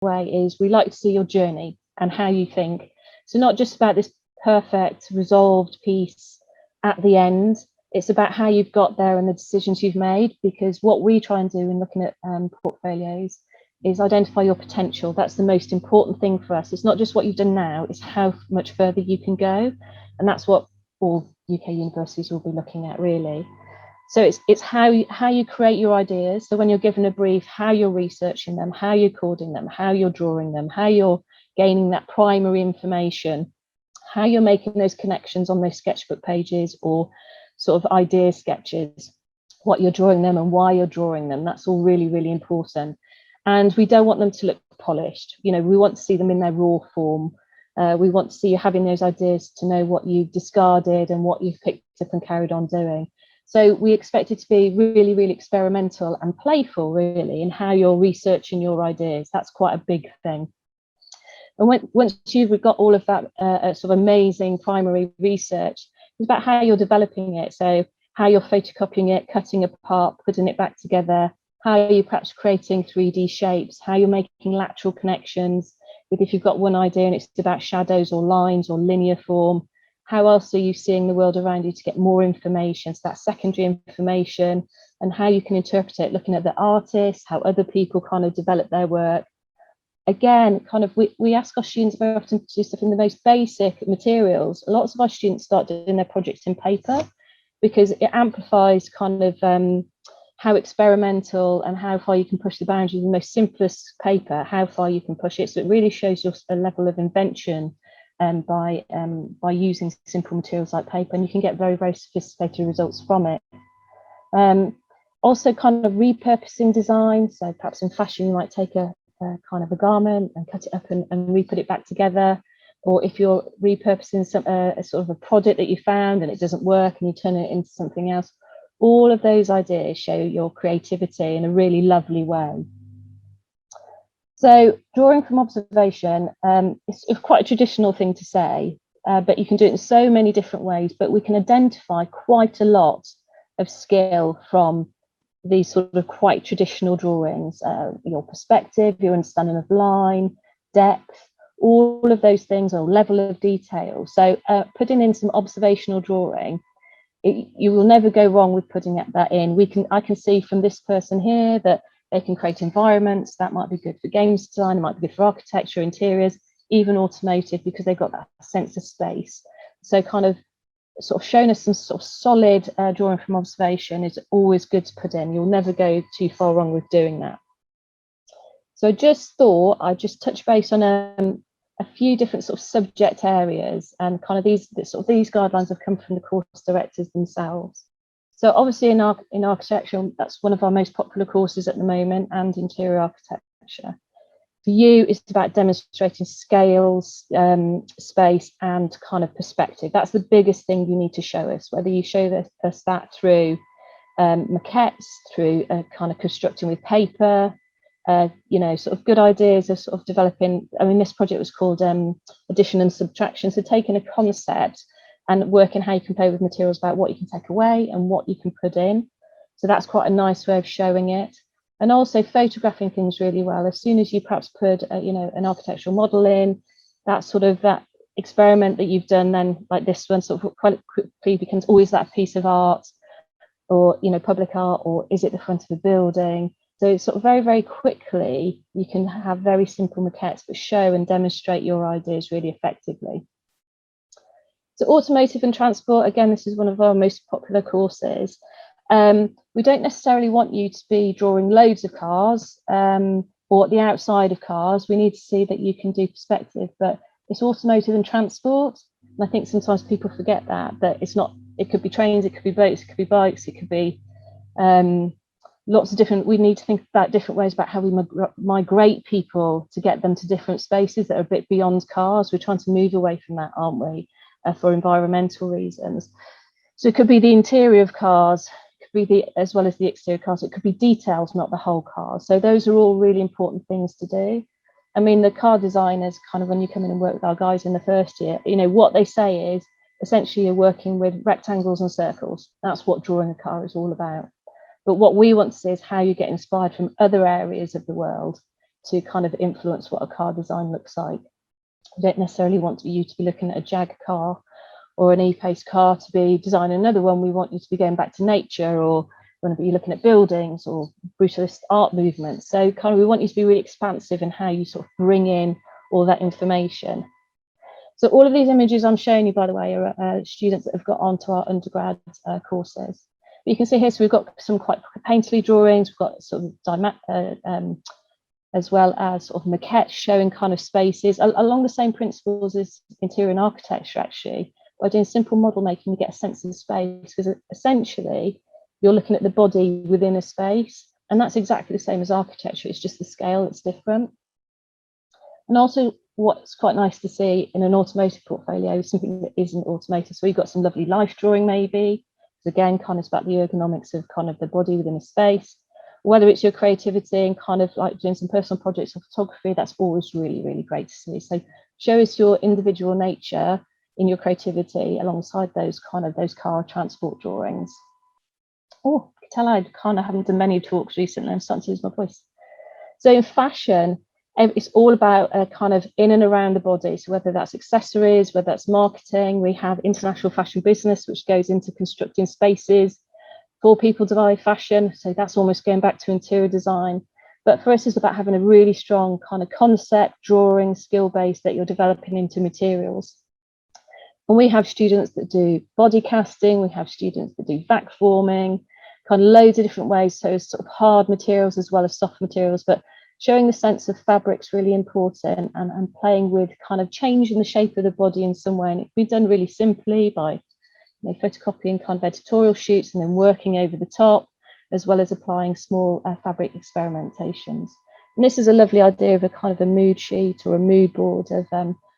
way is we like to see your journey and how you think. So not just about this perfect resolved piece at the end, it's about how you've got there and the decisions you've made, because what we try and do in looking at portfolios is identify your potential. That's the most important thing for us. It's not just what you've done now, it's how much further you can go. And that's what all UK universities will be looking at, really. So it's how you create your ideas. So when you're given a brief, how you're researching them, how you're coding them, how you're drawing them, how you're gaining that primary information, how you're making those connections on those sketchbook pages or sort of idea sketches, what you're drawing them and why you're drawing them. That's all really, really important. And we don't want them to look polished. You know, we want to see them in their raw form. We want to see you having those ideas to know what you've discarded and what you've picked up and carried on doing. So we expect it to be really, really experimental and playful, really, in how you're researching your ideas. That's quite a big thing. And once you've got all of that sort of amazing primary research, it's about how you're developing it. So how you're photocopying it, cutting apart, putting it back together, how you're perhaps creating 3D shapes, how you're making lateral connections with, if you've got one idea and it's about shadows or lines or linear form, how else are you seeing the world around you to get more information? So that's secondary information, and how you can interpret it, looking at the artists, how other people kind of develop their work. Again, kind of we ask our students very often to do stuff in the most basic materials. Lots of our students start doing their projects in paper because it amplifies kind of how experimental and how far you can push the boundaries of the most simplest paper, how far you can push it. So it really shows your a level of invention by using simple materials like paper, and you can get very, very sophisticated results from it. Also kind of repurposing design. So perhaps in fashion, you might take a kind of a garment and cut it up and re-put it back together. Or if you're repurposing a sort of a product that you found and it doesn't work and you turn it into something else, all of those ideas show your creativity in a really lovely way. So drawing from observation, it's quite a traditional thing to say, but you can do it in so many different ways, but we can identify quite a lot of skill from these sort of quite traditional drawings, your perspective, your understanding of line, depth, all of those things, or level of detail. So putting in some observational drawing, you will never go wrong with putting that in. I can see from this person here that they can create environments that might be good for games design, it might be good for architecture, interiors, even automotive, because they've got that sense of space. So kind of sort of showing us some sort of solid drawing from observation is always good to put in. You'll never go too far wrong with doing that. So I just thought I'd just touch base on a few different sort of subject areas, and kind of these guidelines have come from the course directors themselves. So obviously in architecture, that's one of our most popular courses at the moment, and interior architecture. For you, it's about demonstrating scales, space, and kind of perspective. That's the biggest thing you need to show us, whether you show us that through maquettes, through kind of constructing with paper, you know, sort of good ideas of sort of developing. I mean, this project was called addition and subtraction. So taking a concept and working how you can play with materials about what you can take away and what you can put in. So that's quite a nice way of showing it. And also photographing things really well. As soon as you perhaps put, you know, an architectural model in, that sort of that experiment that you've done, then like this one sort of quite quickly becomes always that piece of art, or, you know, public art, or is it the front of a building? So sort of very, very quickly, you can have very simple maquettes, but show and demonstrate your ideas really effectively. So automotive and transport, again, this is one of our most popular courses. We don't necessarily want you to be drawing loads of cars or the outside of cars. We need to see that you can do perspective, but it's automotive and transport. And I think sometimes people forget that it's not, it could be trains, it could be boats, it could be bikes, it could be lots of different, we need to think about different ways about how we migrate people to get them to different spaces that are a bit beyond cars. We're trying to move away from that, aren't we, for environmental reasons. So it could be the interior of cars, it could be as well as the exterior cars, it could be details, not the whole car. So those are all really important things to do. I mean, the car designers, kind of when you come in and work with our guys in the first year, you know, what they say is essentially you're working with rectangles and circles. That's what drawing a car is all about. But what we want to see is how you get inspired from other areas of the world. to kind of influence what a car design looks like. We don't necessarily want you to be looking at a Jag car or an E-Pace car to be designing another one. We want you to be going back to nature, or you want to be looking at buildings or brutalist art movements. So kind of we want you to be really expansive in how you sort of bring in all that information. So all of these images I'm showing you, by the way, are students that have got onto our undergrad courses. But you can see here, so we've got some quite painterly drawings, we've got sort of as well as sort of maquettes showing kind of spaces along the same principles as interior and architecture. Actually, by doing simple model making, you get a sense of space, because essentially you're looking at the body within a space, and that's exactly the same as architecture. It's just the scale that's different. And also, what's quite nice to see in an automotive portfolio is something that isn't automotive. So you've got some lovely life drawing, maybe. So again, kind of about the ergonomics of kind of the body within a space. Whether it's your creativity and kind of like doing some personal projects or photography, that's always really, really great to see. So show us your individual nature in your creativity alongside those car transport drawings. Oh, I can tell I kind of haven't done many talks recently. I'm starting to lose my voice. So in fashion, it's all about kind of in and around the body. So whether that's accessories, whether that's marketing, we have international fashion business, which goes into constructing spaces for people to buy fashion. So that's almost going back to interior design. But for us, it's about having a really strong kind of concept, drawing, skill base that you're developing into materials. And we have students that do body casting, we have students that do vac forming, kind of loads of different ways. So sort of hard materials as well as soft materials, but showing the sense of fabric's really important, and playing with kind of changing the shape of the body in some way. And it can be done really simply by photocopying kind of editorial shoots and then working over the top, as well as applying small fabric experimentations. And this is a lovely idea of a kind of a mood sheet or a mood board of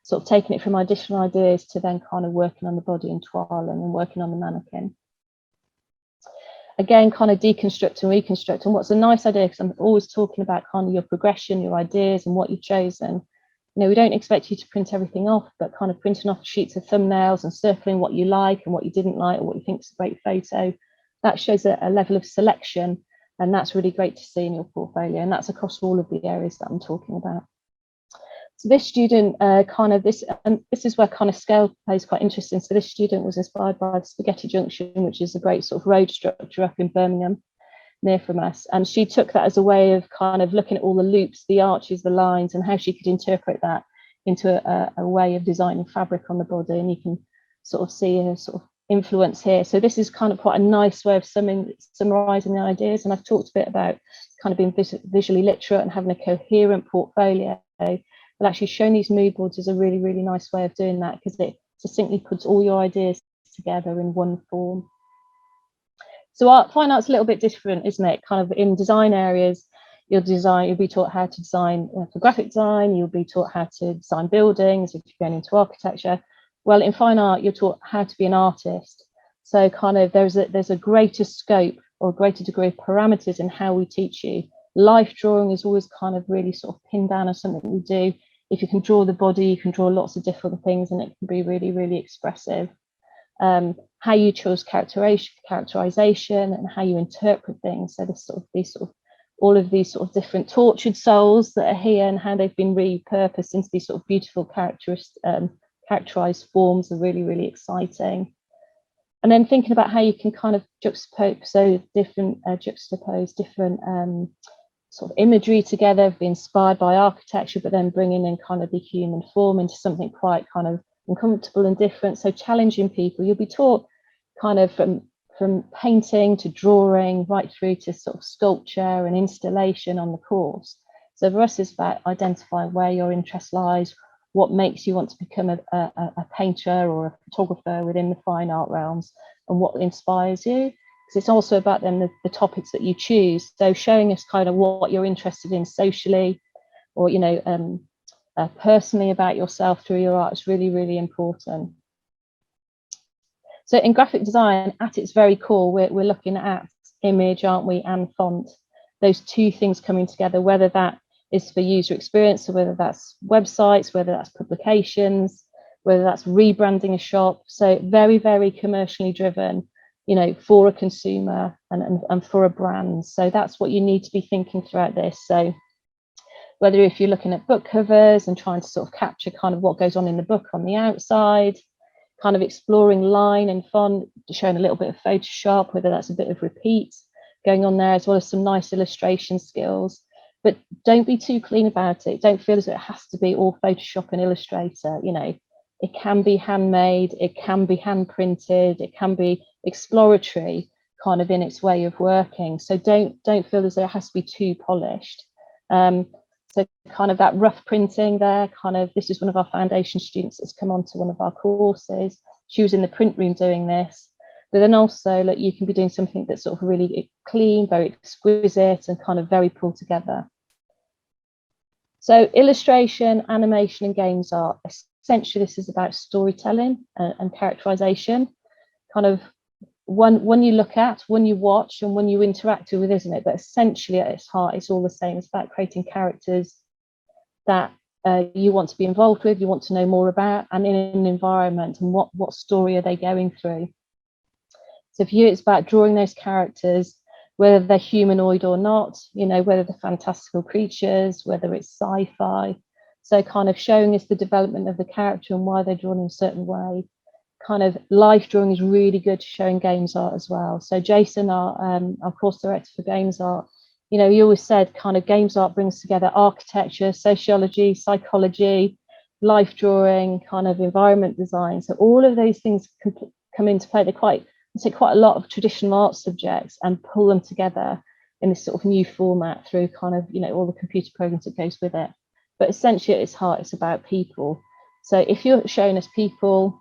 sort of taking it from additional ideas to then kind of working on the body in toile and then working on the mannequin. Again, kind of deconstruct and reconstruct. And what's a nice idea, because I'm always talking about kind of your progression, your ideas and what you've chosen. We don't expect you to print everything off, but kind of printing off sheets of thumbnails and circling what you like and what you didn't like or what you think is a great photo. That shows a level of selection, and that's really great to see in your portfolio. And that's across all of the areas that I'm talking about. So this student this is where kind of scale plays quite interesting. So this student was inspired by the Spaghetti Junction, which is a great sort of road structure up in Birmingham, near from us. And she took that as a way of kind of looking at all the loops, the arches, the lines, and how she could interpret that into a way of designing fabric on the body. And you can sort of see a sort of influence here. So this is kind of quite a nice way of summarizing the ideas. And I've talked a bit about kind of being visually literate and having a coherent portfolio. But actually showing these mood boards is a really, really nice way of doing that, because it succinctly puts all your ideas together in one form. So fine art's a little bit different, isn't it? Kind of in design areas, you'll be taught how to design for graphic design, you'll be taught how to design buildings if you're going into architecture. Well, in fine art, you're taught how to be an artist. So kind of there's a greater scope or a greater degree of parameters in how we teach you. Life drawing is always kind of really sort of pinned down as something we do. If you can draw the body, you can draw lots of different things, and it can be really, really expressive. How you chose characterization and how you interpret things. So all of these sort of different tortured souls that are here, and how they've been repurposed into these sort of beautiful characterized forms are really, really exciting. And then thinking about how you can kind of juxtapose different sort of imagery together, be inspired by architecture, but then bringing in kind of the human form into something quite kind of uncomfortable and different. So challenging people. You'll be taught kind of from painting to drawing right through to sort of sculpture and installation on the course. So for us, it's about identifying where your interest lies, what makes you want to become a painter or a photographer within the fine art realms, and what inspires you. Because it's also about then the topics that you choose. So showing us kind of what you're interested in socially, or personally about yourself through your art is really, really important. So in graphic design, at its very core, we're looking at image, aren't we, and font. Those two things coming together, whether that is for user experience, or whether that's websites, whether that's publications, whether that's rebranding a shop. So very, very commercially driven, for a consumer and for a brand. So that's what you need to be thinking throughout this. So whether if you're looking at book covers and trying to sort of capture kind of what goes on in the book on the outside, kind of exploring line and font, showing a little bit of Photoshop, whether that's a bit of repeat going on there, as well as some nice illustration skills. But don't be too clean about it. Don't feel as though it has to be all Photoshop and Illustrator. You know, it can be handmade, it can be hand printed, it can be exploratory kind of in its way of working. So don't feel as though it has to be too polished. So kind of that rough printing there, kind of, this is one of our foundation students that's come on to one of our courses. She was in the print room doing this. But then also, like, you can be doing something that's sort of really clean, very exquisite, and kind of very pulled together. So illustration, animation, and games art. Essentially, this is about storytelling and characterization. Kind of one you look at, one you watch, and one you interact with, isn't it? But essentially, at its heart, it's all the same. It's about creating characters that you want to be involved with, you want to know more about, and in an environment, and what story are they going through. So for you, it's about drawing those characters, whether they're humanoid or not, you know, whether they're fantastical creatures, whether it's sci-fi. So kind of showing us the development of the character and why they're drawn in a certain way. Kind of life drawing is really good to showing games art as well. So Jason, our course director for games art, you know, he always said kind of games art brings together architecture, sociology, psychology, life drawing, kind of environment design. So all of those things can come into play. They're quite a lot of traditional art subjects and pull them together in this sort of new format through kind of, you know, all the computer programs that goes with it. But essentially at its heart, it's about people. So if you're showing us people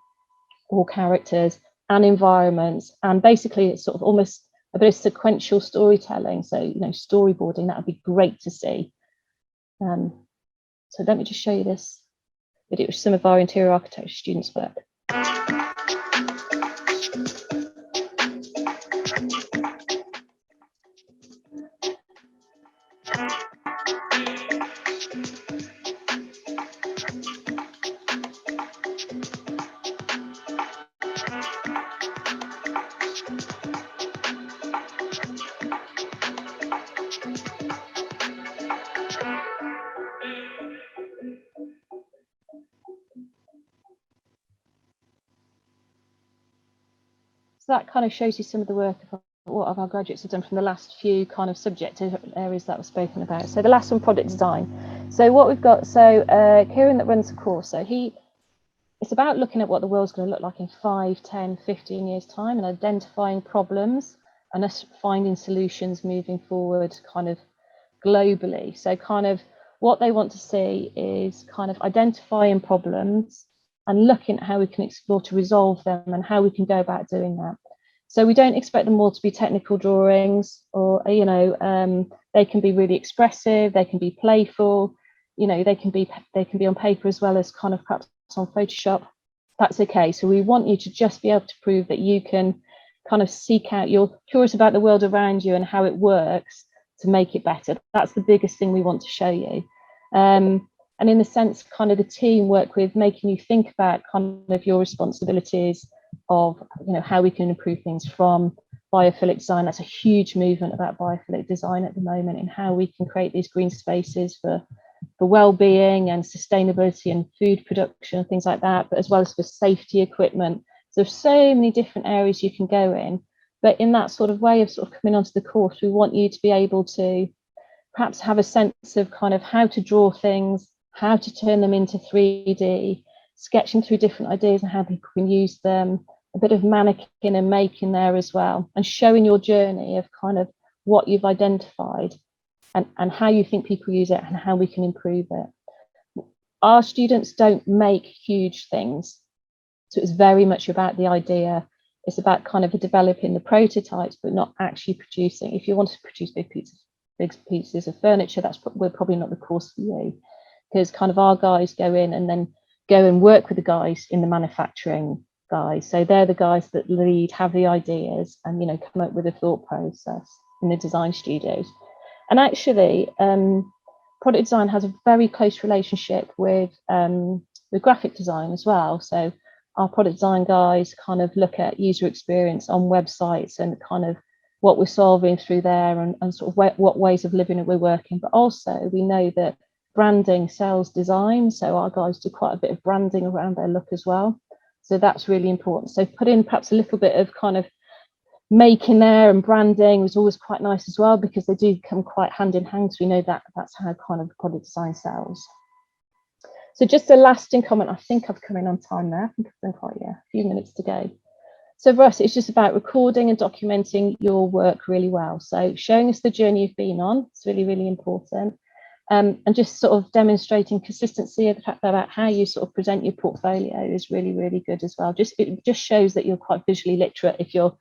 or characters and environments, and basically it's sort of almost a bit of sequential storytelling, so, you know, storyboarding, that would be great to see. So let me just show you this video with some of our interior architecture students' work. So that kind of shows you some of the work of what our graduates have done from the last few kind of subject areas that were spoken about. So the last one, product design. So what we've got, so Kieran that runs the course, so it's about looking at what the world's going to look like in 5, 10, 15 years time, and identifying problems and us finding solutions moving forward kind of globally. So kind of what they want to see is kind of identifying problems and looking at how we can explore to resolve them and how we can go about doing that. So we don't expect them all to be technical drawings, or, you know, they can be really expressive, they can be playful, you know, they can be on paper as well as kind of perhaps on Photoshop. That's okay. So we want you to just be able to prove that you can kind of seek out, you're curious about the world around you and how it works to make it better. That's the biggest thing we want to show you. And in the sense, kind of the team work with making you think about kind of your responsibilities of, you know, how we can improve things from biophilic design. That's a huge movement about biophilic design at the moment, and how we can create these green spaces for well-being and sustainability and food production, things like that, but as well as for safety equipment. So there's so many different areas you can go in, but in that sort of way of sort of coming onto the course, we want you to be able to perhaps have a sense of kind of how to draw things, how to turn them into 3D, sketching through different ideas and how people can use them, a bit of mannequin and making there as well, and showing your journey of kind of what you've identified and how you think people use it and how we can improve it. Our students don't make huge things, so it's very much about the idea. It's about kind of developing the prototypes, but not actually producing. If you want to produce big pieces of furniture, we're probably not the course for you, because kind of our guys go in and then go and work with the guys in the manufacturing guys. So they're the guys that lead, have the ideas, and, you know, come up with a thought process in the design studios. And actually, product design has a very close relationship with graphic design as well. So our product design guys kind of look at user experience on websites and kind of what we're solving through there, and sort of what ways of living we're working. But also we know that branding, sales, design. So our guys do quite a bit of branding around their look as well. So that's really important. So put in perhaps a little bit of kind of making there, and branding was always quite nice as well, because they do come quite hand in hand. So we know that that's how kind of product design sells. So just a lasting comment. I think I've come in on time there. I think I've done quite, a few minutes to go. So for us, it's just about recording and documenting your work really well. So showing us the journey you've been on, it's really, really important. And just sort of demonstrating consistency of the fact about how you sort of present your portfolio is really, really good as well. It just shows that you're quite visually literate if you're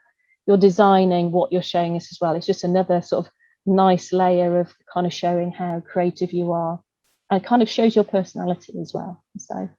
designing what you're showing us as well. It's just another sort of nice layer of kind of showing how creative you are, and it kind of shows your personality as well. So